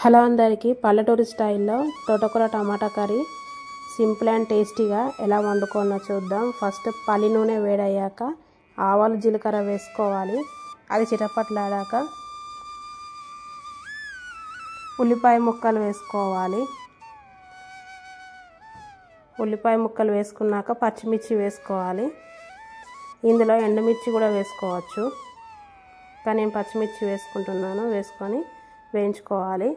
Hello అందరికీ పల్లెటూరి స్టైల్లో తోటకూర టమాటా కర్రీ సింపుల్ అండ్ టేస్టీగా ఎలా వండుకోవాలో చూద్దాం. ఫస్ట్ పల్లి నూనె వేడయ్యాక ఆవాలు జీలకర్ర వేసుకోవాలి. అది చిటపట్లాడాక ఉల్లిపాయ ముక్కలు వేసుకోవాలి. ఉల్లిపాయ ముక్కలు వేసుకున్నాక పచ్చిమిర్చి వేసుకోవాలి. ఇందులో ఎండుమిర్చి కూడా వేసుకోవచ్చు, కానీ నేను పచ్చిమిర్చి వేసుకుంటున్నాను. వేసుకొని వేయించుకోవాలి.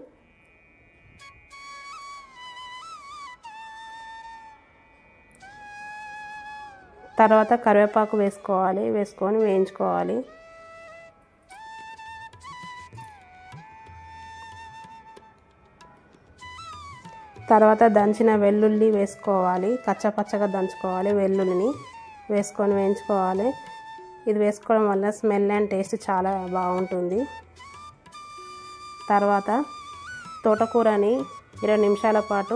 తర్వాత కరివేపాకు వేసుకోవాలి. వేసుకొని వేయించుకోవాలి. తర్వాత దంచిన వెల్లుల్లి వేసుకోవాలి. కచ్చపచ్చగా దంచుకోవాలి. వెల్లుల్లిని వేసుకొని వేయించుకోవాలి. ఇది వేసుకోవడం వల్ల స్మెల్ అండ్ టేస్ట్ చాలా బాగుంటుంది. తర్వాత తోటకూరని 20 నిమిషాల పాటు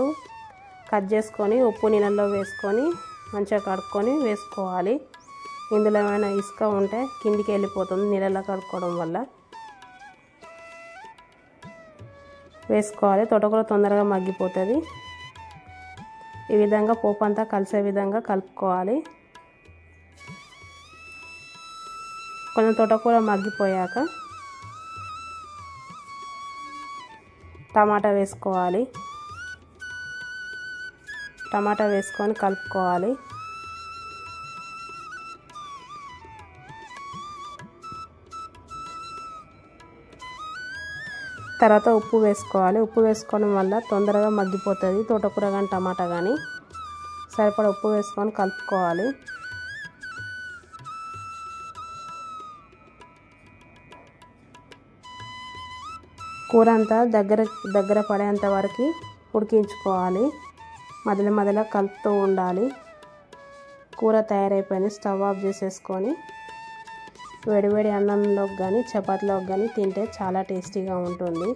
కట్ చేసుకొని ఉప్పు నీళ్ళల్లో వేసుకొని మంచిగా కడుక్కొని వేసుకోవాలి. ఇందులో ఏమైనా ఇసుక ఉంటే కిందికి వెళ్ళిపోతుంది నీళ్ళల్లో కడుక్కోవడం వల్ల. వేసుకోవాలి. తోటకూర తొందరగా మగ్గిపోతుంది. ఈ విధంగా పోపు అంతా కలిసే విధంగా కలుపుకోవాలి. కొంచెం తోటకూర మగ్గిపోయాక టమాటా వేసుకోవాలి. టమాటా వేసుకొని కలుపుకోవాలి. తర్వాత ఉప్పు వేసుకోవాలి. ఉప్పు వేసుకోవడం వల్ల తొందరగా మగ్గిపోతుంది తోటకూర కానీ టమాటా కానీ. సరిపడా ఉప్పు వేసుకొని కలుపుకోవాలి. కూర అంతా దగ్గర పడేంత వరకు ఉడికించుకోవాలి. మధ్యలో మధ్యలో కలుపుతూ ఉండాలి. కూర తయారైపోయింది. స్టవ్ ఆఫ్ చేసేసుకొని వేడివేడి అన్నంలోకి కానీ చపాతీలోకి కానీ తింటే చాలా టేస్టీగా ఉంటుంది.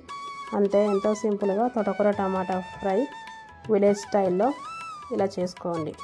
అంతే, ఎంతో సింపుల్గా తోటకూర టమాటా ఫ్రై విలేజ్ స్టైల్లో ఇలా చేసుకోండి.